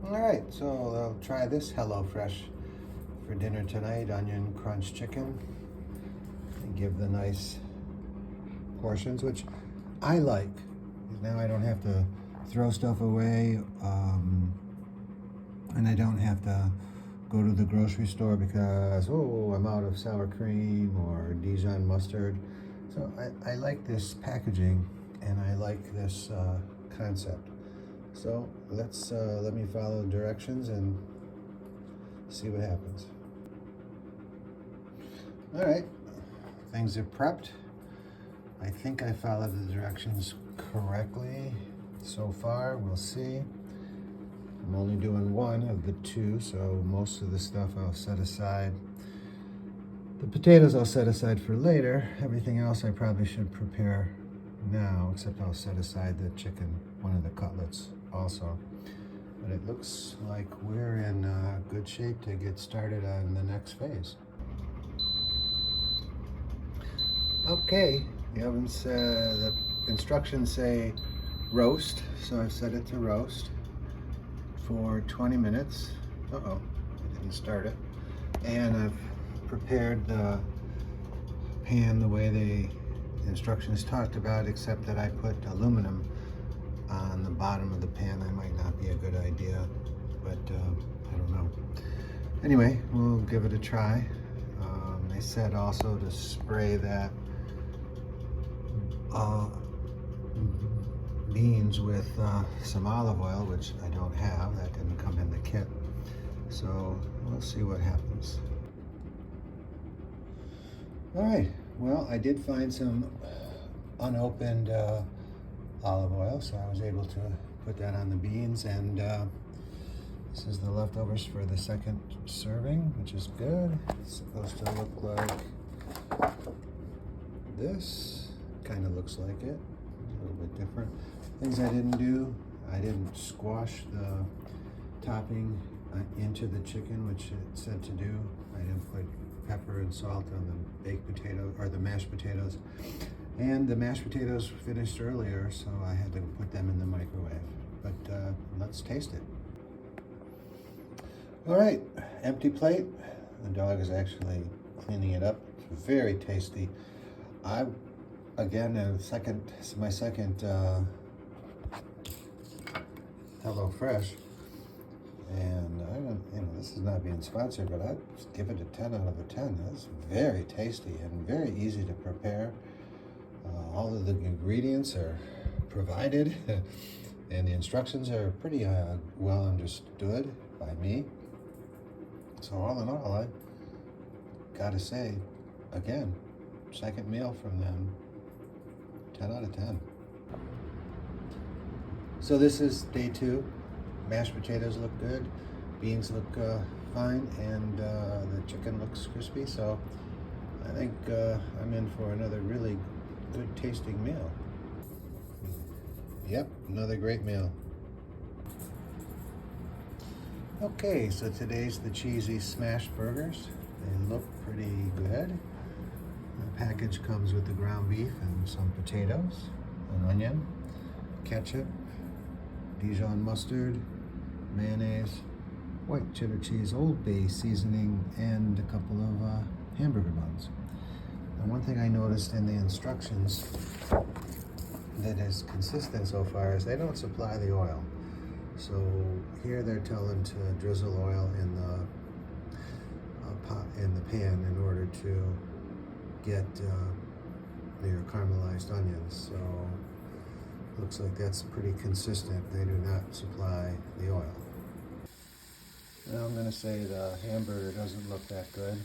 All right, so I'll try this HelloFresh for dinner tonight, onion crunch chicken. And give the nice portions, which I like. Now I don't have to throw stuff away, and I don't have to go to the grocery store because, oh, I'm out of sour cream or Dijon mustard. So I like this packaging and I like this concept. So let me follow the directions and see what happens. All right, things are prepped. I think I followed the directions correctly so far. We'll see. I'm only doing one of the two, so most of the stuff I'll set aside. The potatoes I'll set aside for later. Everything else I probably should prepare now, except I'll set aside the chicken, one of the cutlets also. But it looks like we're in good shape to get started on the next phase. Okay, the instructions say roast, so I've set it to roast for 20 minutes. Uh-oh, I didn't start it. And I've prepared the pan the way the instructions talked about, except that I put aluminum on the bottom of the pan. That might not be a good idea, but I don't know. Anyway, we'll give it a try. They said also to spray that beans with some olive oil, which I don't have. That didn't come in the kit. So we'll see what happens. All right, well, I did find some unopened olive oil, so I was able to put that on the beans, and this is the leftovers for the second serving, which is good. It's supposed to look like this. Kind of looks like it, a little bit different. Things I didn't do, I didn't squash the topping into the chicken, which it said to do. I didn't put pepper and salt on the baked potato or the mashed potatoes. And the mashed potatoes finished earlier, so I had to put them in the microwave. But let's taste it. All right, empty plate. The dog is actually cleaning it up. It's very tasty. My second HelloFresh, and I don't, this is not being sponsored, but I'd give it a 10 out of a 10. That's very tasty and very easy to prepare. All of the ingredients are provided, and the instructions are pretty well understood by me. So all in all, I gotta say, again, second meal from them, 10 out of 10. So this is day 2. Mashed potatoes look good, beans look fine, and the chicken looks crispy. So I think I'm in for another really good tasting meal. Yep, another great meal. Okay, so today's the cheesy smash burgers. They look pretty good. The package comes with the ground beef and some potatoes, an onion, ketchup, Dijon mustard, mayonnaise, white cheddar cheese, Old Bay seasoning, and a couple of hamburger buns. And one thing I noticed in the instructions that is consistent so far is they don't supply the oil. So here they're telling to drizzle oil in the pan in order to get your caramelized onions. So looks like that's pretty consistent. They do not supply the oil. Now I'm going to say the hamburger doesn't look that good.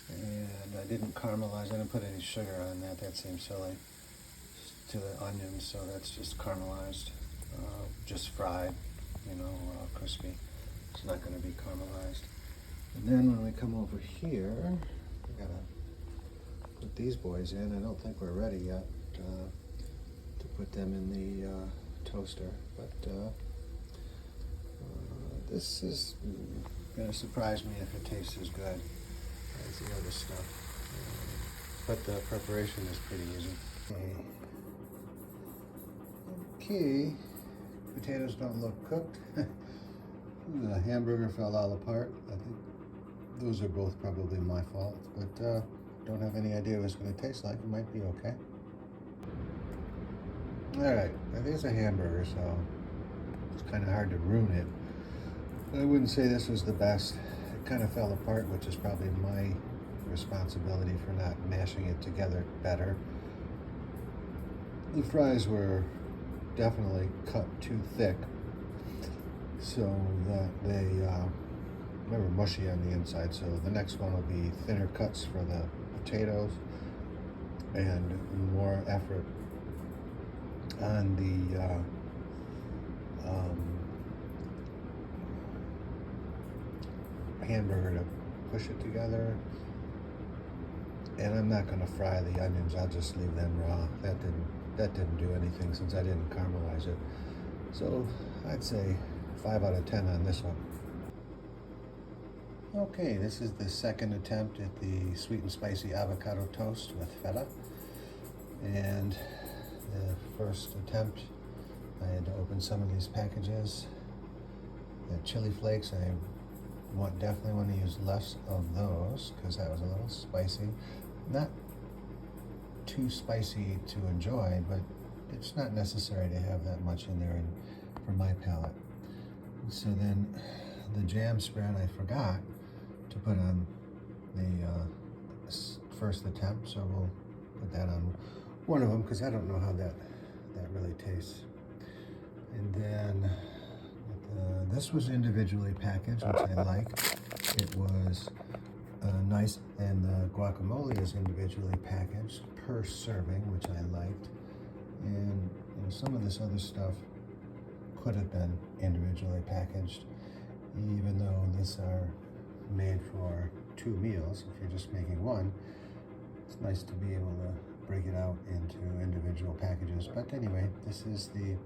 And I didn't caramelize, I didn't put any sugar on that. That seems silly. To the onions, so that's just caramelized, just fried, crispy. It's not going to be caramelized. And then when we come over here, we gotta put these boys in. I don't think we're ready yet to put them in the toaster, but this is going to surprise me if it tastes as good as the other stuff. But the preparation is pretty easy. Okay, potatoes don't look cooked. The hamburger fell all apart. I think those are both probably my fault, but don't have any idea what it's going to taste like. It might be okay. Alright, now there's a hamburger, so it's kind of hard to ruin it. I wouldn't say this was the best. It kind of fell apart, which is probably my responsibility for not mashing it together better. The fries were definitely cut too thick, so that they were mushy on the inside. So the next one will be thinner cuts for the potatoes and more effort on the hamburger to push it together. And I'm not going to fry the onions. I'll just leave them raw. That didn't do anything since I didn't caramelize it. So I'd say 5 out of 10 on this one. Okay, this is the second attempt at the sweet and spicy avocado toast with feta. And the first attempt, I had to open some of these packages. The chili flakes, I definitely want to use less of those because that was a little spicy. Not too spicy to enjoy, but it's not necessary to have that much in there for my palate. So then the jam spread I forgot to put on the first attempt, so we'll put that on one of them because I don't know how that really tastes. And then this was individually packaged, which I like. It was nice, and the guacamole is individually packaged per serving, which I liked. And some of this other stuff could have been individually packaged, even though these are made for 2 meals. If you're just making one, it's nice to be able to break it out into individual packages. But anyway, this is the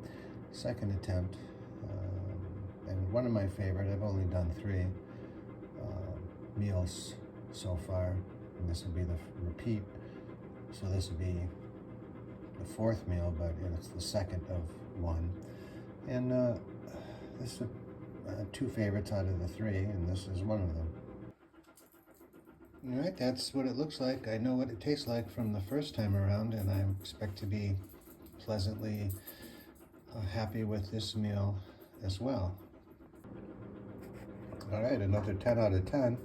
second attempt, and one of my favorite. I've only done 3 meals so far, and this will be the repeat. So this will be the 4th meal, but it's the second of one. And this is 2 favorites out of the 3, and this is one of them. All right, that's what it looks like. I know what it tastes like from the first time around, and I expect to be pleasantly happy with this meal as well. All right, another 10 out of 10.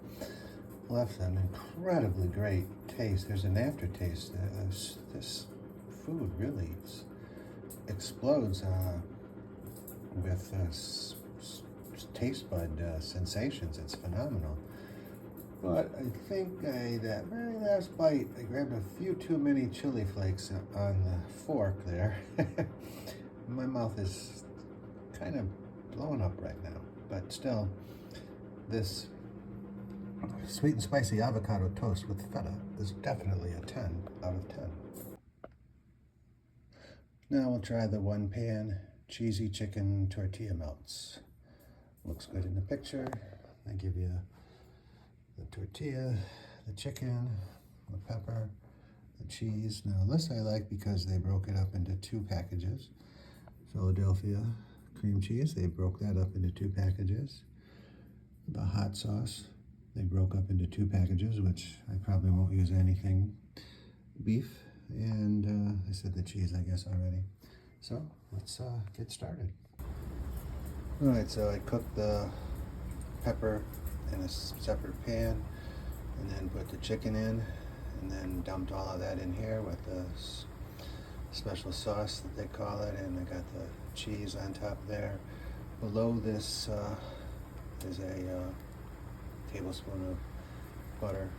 Left an incredibly great taste. There's an aftertaste. This food really explodes with taste bud sensations. It's phenomenal. But I think that very last bite, I grabbed a few too many chili flakes on the fork there. My mouth is kind of blowing up right now, but still, this sweet and spicy avocado toast with feta is definitely a 10 out of 10. Now we'll try the one pan cheesy chicken tortilla melts. Looks good in the picture. I give you the tortilla, the chicken, the pepper, the cheese. Now this I like because they broke it up into 2 packages. Philadelphia cream cheese, they broke that up into 2 packages. The hot sauce, they broke up into 2 packages, which I probably won't use anything beef. And I said the cheese, I guess, already. So let's get started. All right, so I cooked the pepper in a separate pan, and then put the chicken in, and then dumped all of that in here with the special sauce that they call it, and I got the cheese on top there. Below this is a tablespoon of butter,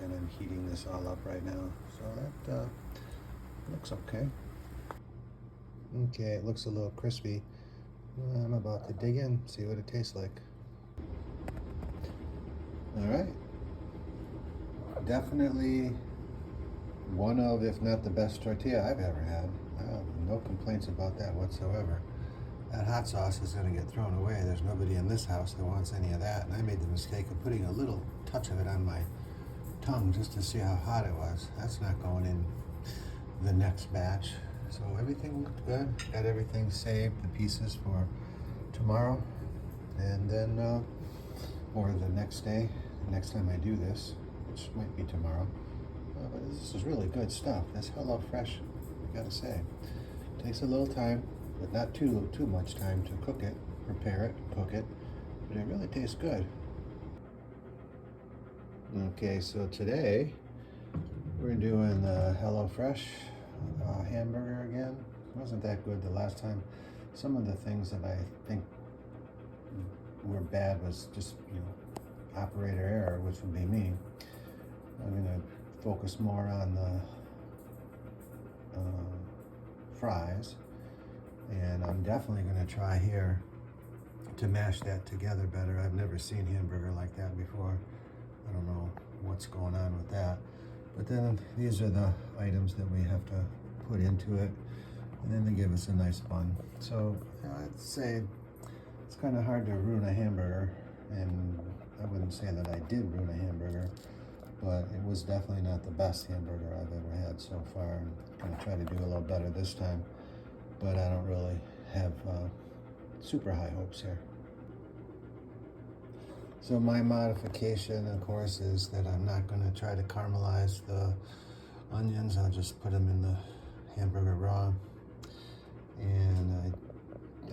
and I'm heating this all up right now. So that looks okay. Okay, it looks a little crispy. I'm about to dig in, see what it tastes like. All right. Definitely one of, if not the best tortilla I've ever had. No complaints about that whatsoever. That hot sauce is going to get thrown away. There's nobody in this house that wants any of that. And I made the mistake of putting a little touch of it on my tongue just to see how hot it was. That's not going in the next batch. So everything looked good. Got everything saved, the pieces for tomorrow. And then, or the next day, the next time I do this, which might be tomorrow. But this is really good stuff. This HelloFresh, I gotta say, takes a little time, but not too much time to cook it, prepare it, cook it. But it really tastes good. Okay, so today we're doing the HelloFresh hamburger again. It wasn't that good the last time. Some of the things that I think were bad was just, operator error, which would be me. I'm gonna focus more on the fries, and I'm definitely gonna try here to mash that together better. I've never seen hamburger like that before. I don't know what's going on with that. But then these are the items that we have to put into it, and then they give us a nice bun. So I'd say it's kind of hard to ruin a hamburger, and I wouldn't say that I did ruin a hamburger, but it was definitely not the best hamburger I've ever had so far. I'm going to try to do a little better this time, but I don't really have super high hopes here. So my modification, of course, is that I'm not going to try to caramelize the onions. I'll just put them in the hamburger raw. And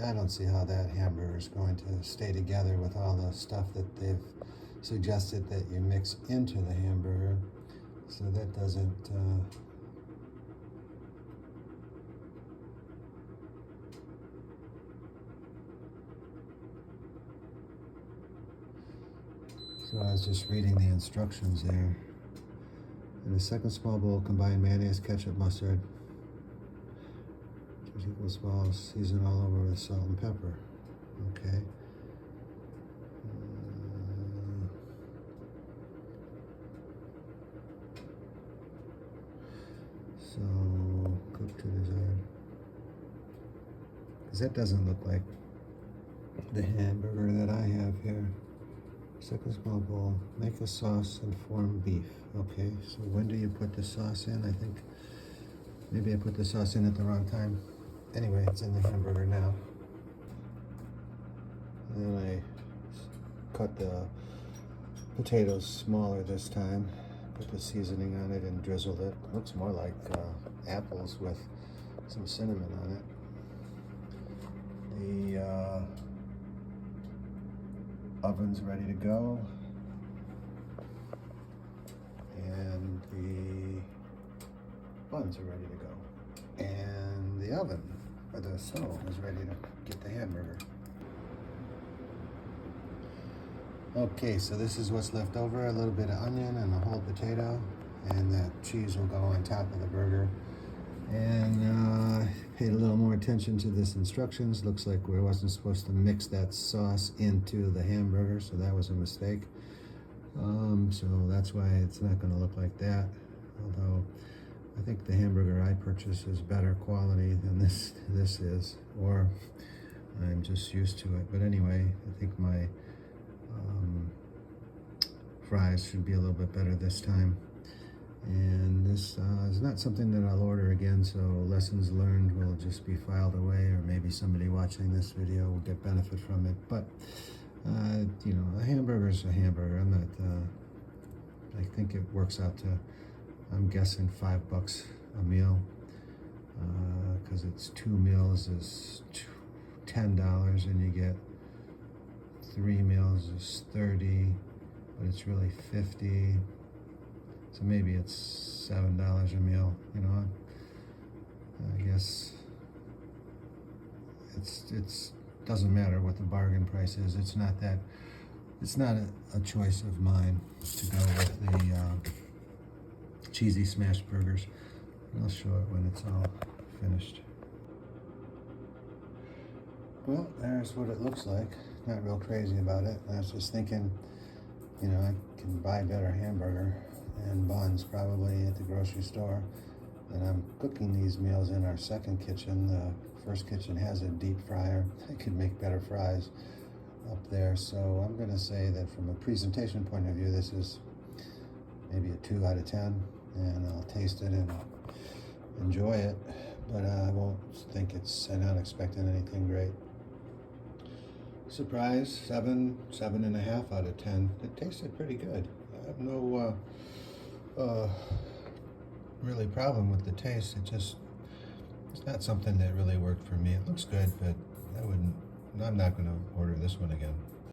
I don't see how that hamburger is going to stay together with all the stuff that they've suggested that you mix into the hamburger. So that doesn't... So I was just reading the instructions there. In a second small bowl, combine mayonnaise, ketchup, mustard. 2 equal balls, season all over with salt and pepper. Okay. So, cook to desired. Because that doesn't look like the hamburger that I have here. Second small bowl, make a sauce and form beef. Okay, so when do you put the sauce in? I think maybe I put the sauce in at the wrong time. Anyway, it's in the hamburger now. And then I cut the potatoes smaller this time, put the seasoning on it and drizzled it. Looks more like apples with some cinnamon on it. The oven's ready to go, and the buns are ready to go, and the oven, or the stove, is ready to get the hamburger. Okay, so this is what's left over, a little bit of onion and a whole potato, and that cheese will go on top of the burger. And paid a little more attention to this instructions. Looks like we wasn't supposed to mix that sauce into the hamburger, so that was a mistake. So that's why it's not going to look like that. Although I think the hamburger I purchased is better quality than this is, or I'm just used to it. But anyway, I think my fries should be a little bit better this time. And this is not something that I'll order again, so lessons learned will just be filed away, or maybe somebody watching this video will get benefit from it. But, a hamburger's a hamburger. I'm not, I think it works out to, I'm guessing $5 a meal, because it's 2 meals is $10, and you get 3 meals is $30, but it's really $50. So maybe it's $7 a meal, I guess it's doesn't matter what the bargain price is. It's not a choice of mine to go with the cheesy smash burgers. I'll show it when it's all finished. Well, there's what it looks like. Not real crazy about it. I was just thinking, I can buy better hamburger and buns probably at the grocery store, and I'm cooking these meals in our second kitchen. The first kitchen has a deep fryer. I could make better fries up there, so I'm going to say that from a presentation point of view, this is maybe a 2 out of 10, and I'll taste it and enjoy it, but I won't think I'm not expecting anything great. Surprise, 7.5 out of 10. It tasted pretty good. I have no really problem with the taste. It's not something that really worked for me. It looks good, but I'm not going to order this one again.